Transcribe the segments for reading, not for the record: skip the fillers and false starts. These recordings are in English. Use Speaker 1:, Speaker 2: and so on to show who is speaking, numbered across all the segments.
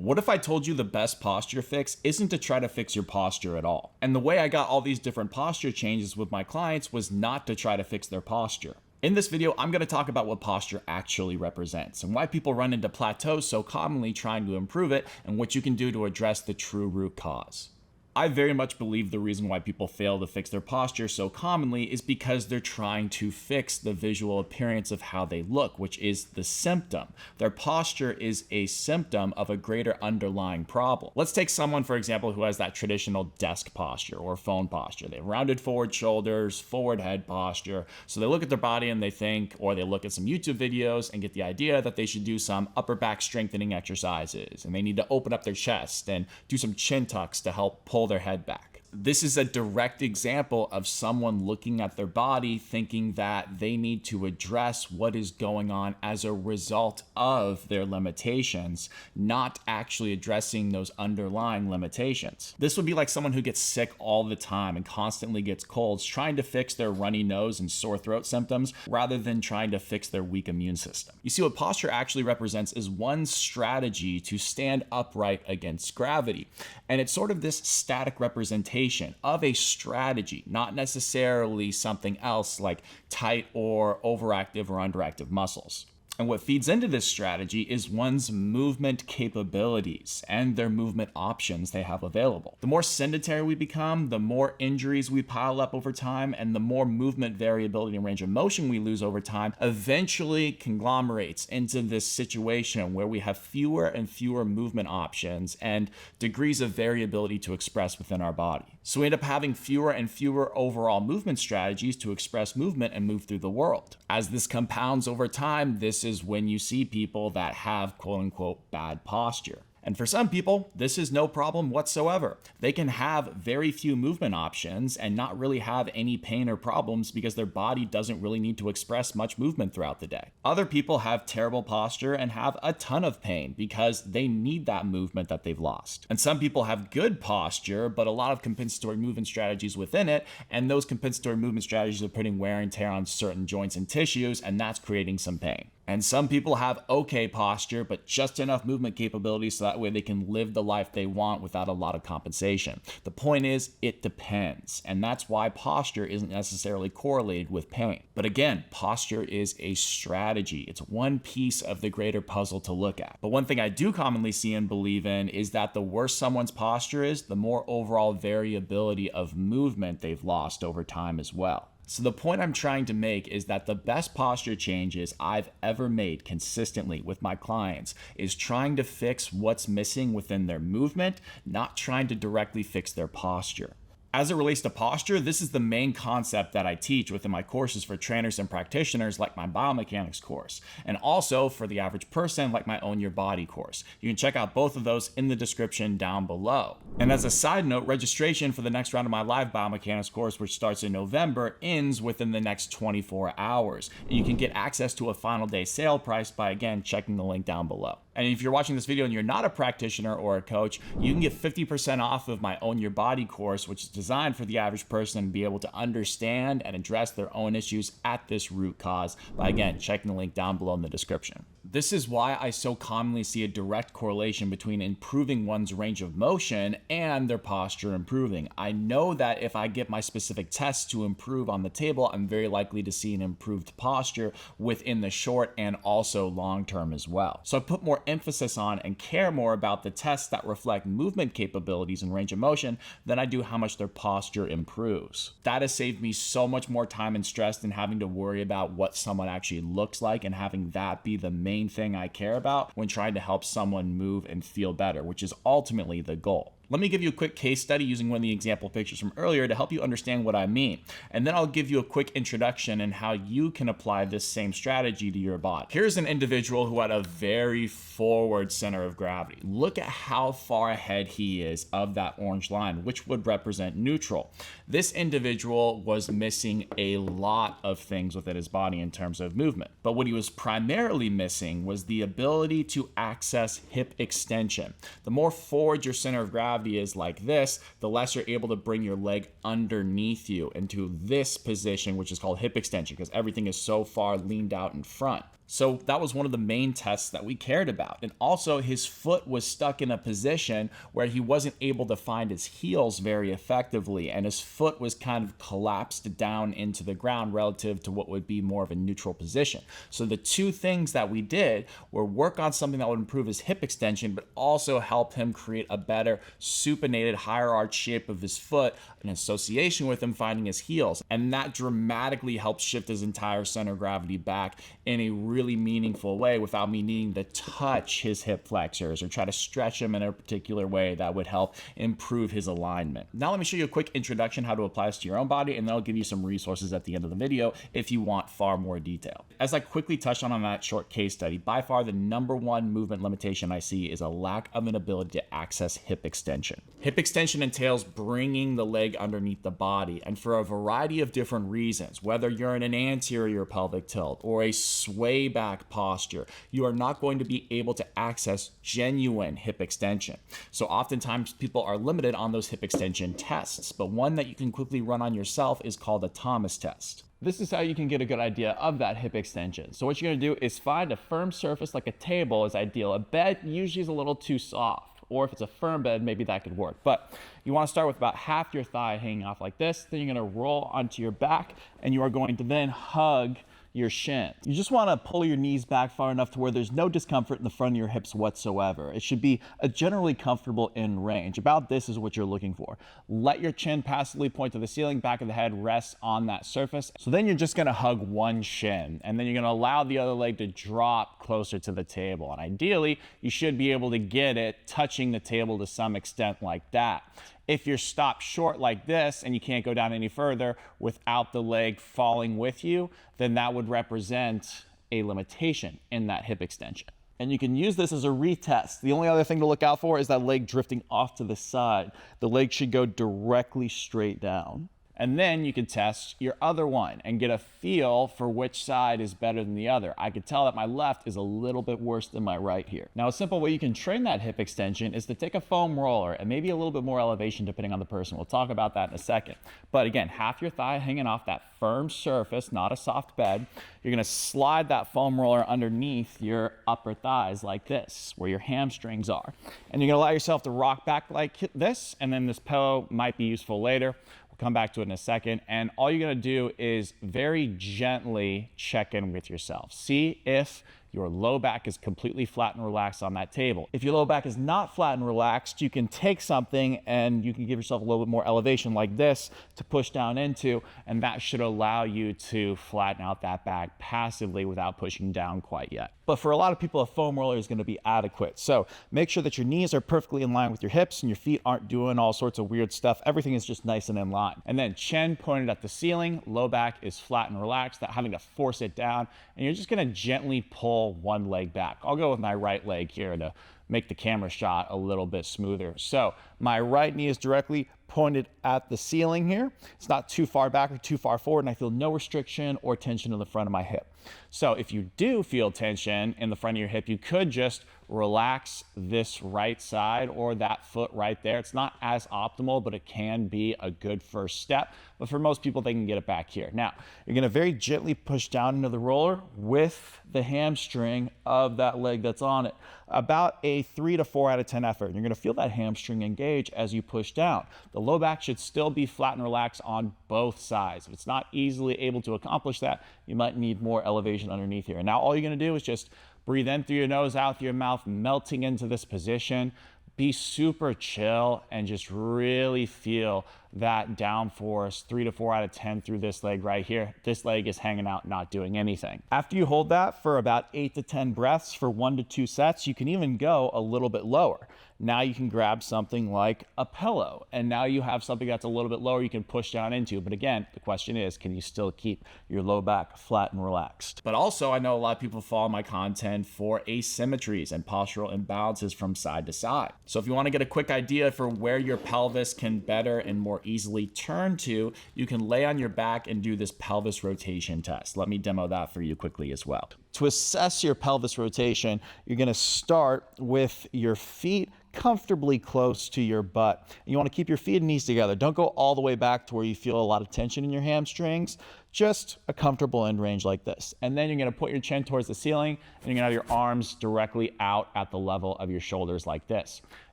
Speaker 1: What if I told you the best posture fix isn't to try to fix your posture at all? And the way I got all these different posture changes with my clients was not to try to fix their posture. In this video, I'm going to talk about what posture actually represents and why people run into plateaus so commonly trying to improve it and what you can do to address the true root cause. I very much believe the reason why people fail to fix their posture so commonly is because they're trying to fix the visual appearance of how they look, which is the symptom. Their posture is a symptom of a greater underlying problem. Let's take someone, for example, who has that traditional desk posture or phone posture. They have rounded forward shoulders, forward head posture. So they look at their body and they think, or they look at some YouTube videos and get the idea that they should do some upper back strengthening exercises. And they need to open up their chest and do some chin tucks to help pull their head back. This is a direct example of someone looking at their body thinking that they need to address what is going on as a result of their limitations, not actually addressing those underlying limitations. This would be like someone who gets sick all the time and constantly gets colds, trying to fix their runny nose and sore throat symptoms rather than trying to fix their weak immune system. You see, what posture actually represents is one strategy to stand upright against gravity. And it's sort of this static representation of a strategy, not necessarily something else like tight or overactive or underactive muscles. And what feeds into this strategy is one's movement capabilities and their movement options they have available. The more sedentary we become, the more injuries we pile up over time, and the more movement variability and range of motion we lose over time eventually conglomerates into this situation where we have fewer and fewer movement options and degrees of variability to express within our body. So we end up having fewer and fewer overall movement strategies to express movement and move through the world. As this compounds over time, this is when you see people that have quote unquote bad posture. And for some people, this is no problem whatsoever. They can have very few movement options and not really have any pain or problems because their body doesn't really need to express much movement throughout the day. Other people have terrible posture and have a ton of pain because they need that movement that they've lost. And some people have good posture, but a lot of compensatory movement strategies within it, and those compensatory movement strategies are putting wear and tear on certain joints and tissues, and that's creating some pain. And some people have okay posture, but just enough movement capability so that way they can live the life they want without a lot of compensation. The point is, it depends. And that's why posture isn't necessarily correlated with pain. But again, posture is a strategy. It's one piece of the greater puzzle to look at. But one thing I do commonly see and believe in is that the worse someone's posture is, the more overall variability of movement they've lost over time as well. So the point I'm trying to make is that the best posture changes I've ever made consistently with my clients is trying to fix what's missing within their movement, not trying to directly fix their posture. As it relates to posture, this is the main concept that I teach within my courses for trainers and practitioners like my biomechanics course, and also for the average person like my Own Your Body course. You can check out both of those in the description down below. And as a side note, registration for the next round of my live biomechanics course, which starts in November, ends within the next 24 hours. And you can get access to a final day sale price by, again, checking the link down below. And if you're watching this video and you're not a practitioner or a coach, you can get 50% off of my Own Your Body course, which is designed for the average person to be able to understand and address their own issues at this root cause by, again, checking the link down below in the description. This is why I so commonly see a direct correlation between improving one's range of motion and their posture improving. I know that if I get my specific tests to improve on the table, I'm very likely to see an improved posture within the short and also long term as well. So I put more emphasis on and care more about the tests that reflect movement capabilities and range of motion than I do how much their posture improves. That has saved me so much more time and stress than having to worry about what someone actually looks like and having that be the main thing I care about when trying to help someone move and feel better, which is ultimately the goal. Let me give you a quick case study using one of the example pictures from earlier to help you understand what I mean. And then I'll give you a quick introduction and how you can apply this same strategy to your body. Here's an individual who had a very forward center of gravity. Look at how far ahead he is of that orange line, which would represent neutral. This individual was missing a lot of things within his body in terms of movement. But what he was primarily missing was the ability to access hip extension. The more forward your center of gravity is like this, the less you're able to bring your leg underneath you into this position, which is called hip extension, because everything is so far leaned out in front. So that was one of the main tests that we cared about. And also his foot was stuck in a position where he wasn't able to find his heels very effectively, and his foot was kind of collapsed down into the ground relative to what would be more of a neutral position. So the two things that we did were work on something that would improve his hip extension, but also help him create a better supinated higher arch shape of his foot in association with him finding his heels. And that dramatically helps shift his entire center of gravity back in a really meaningful way without me needing to touch his hip flexors or try to stretch him in a particular way that would help improve his alignment. Now let me show you a quick introduction how to apply this to your own body, and then I'll give you some resources at the end of the video if you want far more detail. As I quickly touched on that short case study, by far the number one movement limitation I see is a lack of an ability to access hip extension. Hip extension entails bringing the leg underneath the body, and for a variety of different reasons, whether you're in an anterior pelvic tilt or a sway back posture, you are not going to be able to access genuine hip extension. So oftentimes people are limited on those hip extension tests, but one that you can quickly run on yourself is called a Thomas test. This is how you can get a good idea of that hip extension. So what you're gonna do is find a firm surface like a table is ideal. A bed usually is a little too soft, or if it's a firm bed, maybe that could work. But you wanna start with about half your thigh hanging off like this, then you're gonna roll onto your back, and you are going to then hug your shin. You just want to pull your knees back far enough to where there's no discomfort in the front of your hips whatsoever. It should be a generally comfortable in range. About this is what you're looking for. Let your chin passively point to the ceiling, back of the head rests on that surface. So then you're just going to hug one shin, and then you're going to allow the other leg to drop closer to the table. And ideally, you should be able to get it touching the table to some extent like that. If you're stopped short like this and you can't go down any further without the leg falling with you, then that would represent a limitation in that hip extension. And you can use this as a retest. The only other thing to look out for is that leg drifting off to the side. The leg should go directly straight down. And then you can test your other one and get a feel for which side is better than the other. I could tell that my left is a little bit worse than my right here. Now, a simple way you can train that hip extension is to take a foam roller and maybe a little bit more elevation depending on the person. We'll talk about that in a second. But again, half your thigh hanging off that firm surface, not a soft bed. You're gonna slide that foam roller underneath your upper thighs like this, where your hamstrings are. And you're gonna allow yourself to rock back like this, and then this pillow might be useful later. Come back to it in a second, and all you're gonna do is very gently check in with yourself. See if your low back is completely flat and relaxed on that table. If your low back is not flat and relaxed, you can take something and you can give yourself a little bit more elevation like this to push down into, and that should allow you to flatten out that back passively without pushing down quite yet. But for a lot of people, a foam roller is gonna be adequate. So make sure that your knees are perfectly in line with your hips and your feet aren't doing all sorts of weird stuff. Everything is just nice and in line. And then chin pointed at the ceiling, low back is flat and relaxed, not having to force it down. And you're just gonna gently pull one leg back. I'll go with my right leg here to make the camera shot a little bit smoother. So my right knee is directly pointed at the ceiling here. It's not too far back or too far forward, and I feel no restriction or tension in the front of my hip. So if you do feel tension in the front of your hip, you could just relax this right side or that foot right there. It's not as optimal, but it can be a good first step. But for most people, they can get it back here. Now, you're gonna very gently push down into the roller with the hamstring of that leg that's on it. About a 3 to 4 out of 10 effort. You're gonna feel that hamstring engage as you push down. The low back should still be flat and relaxed on both sides. If it's not easily able to accomplish that, you might need more elevation underneath here. And now all you're gonna do is just breathe in through your nose, out through your mouth, melting into this position. Be super chill and just really feel that downforce 3 to 4 out of 10 through this leg right here. This leg is hanging out, not doing anything. After you hold that for about 8 to 10 breaths for 1 to 2 sets, you can even go a little bit lower. Now you can grab something like a pillow, and now you have something that's a little bit lower you can push down into. But again, the question is, can you still keep your low back flat and relaxed? But also, I know a lot of people follow my content for asymmetries and postural imbalances from side to side. So if you want to get a quick idea for where your pelvis can better and more easily turn to, you can lay on your back and do this pelvis rotation test. Let me demo that for you quickly as well. To assess your pelvis rotation, you're going to start with your feet comfortably close to your butt. You want to keep your feet and knees together. Don't go all the way back to where you feel a lot of tension in your hamstrings. Just a comfortable end range like this. And then you're going to put your chin towards the ceiling, and you're going to have your arms directly out at the level of your shoulders like this.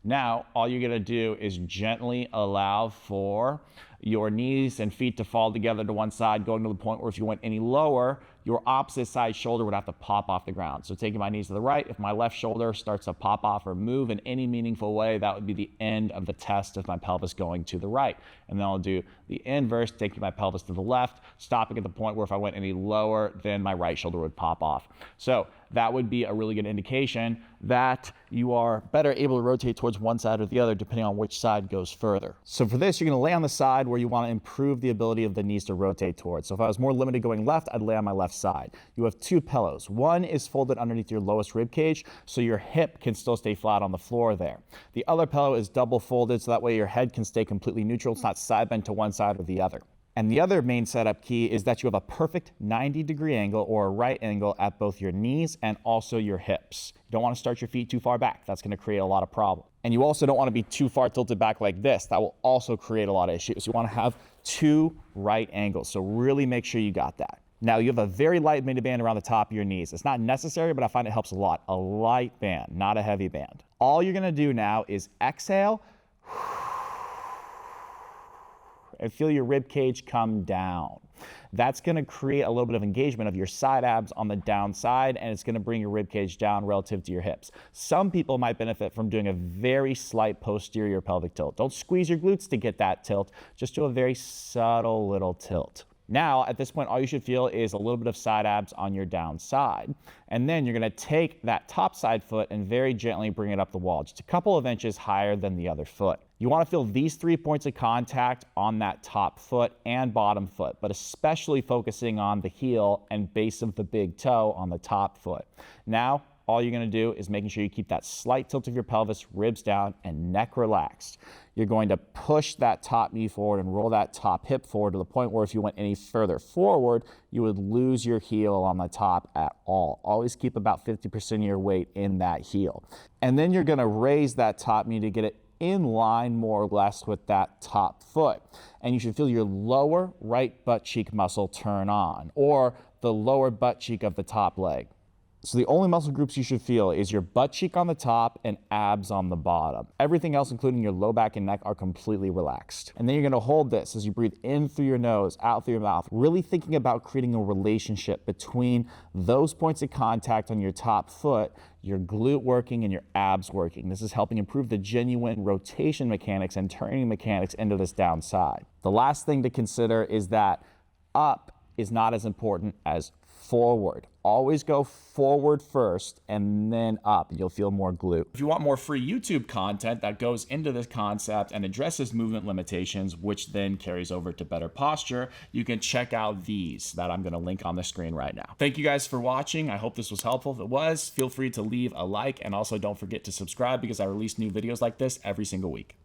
Speaker 1: Now, all you're going to do is gently allow for your knees and feet to fall together to one side, going to the point where if you went any lower, your opposite side shoulder would have to pop off the ground. So taking my knees to the right, if my left shoulder starts to pop off or move in any meaningful way, that would be the end of the test of my pelvis going to the right. And then I'll do the inverse, taking my pelvis to the left, stopping at the point where if I went any lower, then my right shoulder would pop off. So that would be a really good indication that you are better able to rotate towards one side or the other depending on which side goes further. So for this, you're going to lay on the side where you want to improve the ability of the knees to rotate towards. So if I was more limited going left, I'd lay on my left side. You have two pillows. One is folded underneath your lowest rib cage so your hip can still stay flat on the floor there. The other pillow is double folded so that way your head can stay completely neutral. It's not side bent to one side or the other. And the other main setup key is that you have a perfect 90-degree angle or a right angle at both your knees and also your hips. You don't want to start your feet too far back. That's going to create a lot of problems. And you also don't want to be too far tilted back like this. That will also create a lot of issues. You want to have two right angles. So really make sure you got that. Now you have a very light mini band around the top of your knees. It's not necessary, but I find it helps a lot. A light band, not a heavy band. All you're going to do now is exhale and feel your rib cage come down. That's going to create a little bit of engagement of your side abs on the downside, and it's going to bring your rib cage down relative to your hips. Some people might benefit from doing a very slight posterior pelvic tilt. Don't squeeze your glutes to get that tilt. Just do a very subtle little tilt. Now, at this point, all you should feel is a little bit of side abs on your downside. And then you're going to take that top side foot and very gently bring it up the wall, just a couple of inches higher than the other foot. You want to feel these 3 points of contact on that top foot and bottom foot, but especially focusing on the heel and base of the big toe on the top foot. Now, all you're going to do is making sure you keep that slight tilt of your pelvis, ribs down, and neck relaxed. You're going to push that top knee forward and roll that top hip forward to the point where if you went any further forward, you would lose your heel on the top at all. Always keep about 50% of your weight in that heel. And then you're going to raise that top knee to get it in line more or less with that top foot. And you should feel your lower right butt cheek muscle turn on, or the lower butt cheek of the top leg. So the only muscle groups you should feel is your butt cheek on the top and abs on the bottom. Everything else, including your low back and neck, are completely relaxed. And then you're gonna hold this as you breathe in through your nose, out through your mouth, really thinking about creating a relationship between those points of contact on your top foot, your glute working and your abs working. This is helping improve the genuine rotation mechanics and turning mechanics into this downside. The last thing to consider is that up is not as important as forward. Always go forward first and then up. You'll feel more glute. If you want more free YouTube content that goes into this concept and addresses movement limitations, which then carries over to better posture, you can check out these that I'm going to link on the screen right now. Thank you guys for watching. I hope this was helpful. If it was, feel free to leave a like, and also don't forget to subscribe because I release new videos like this every single week.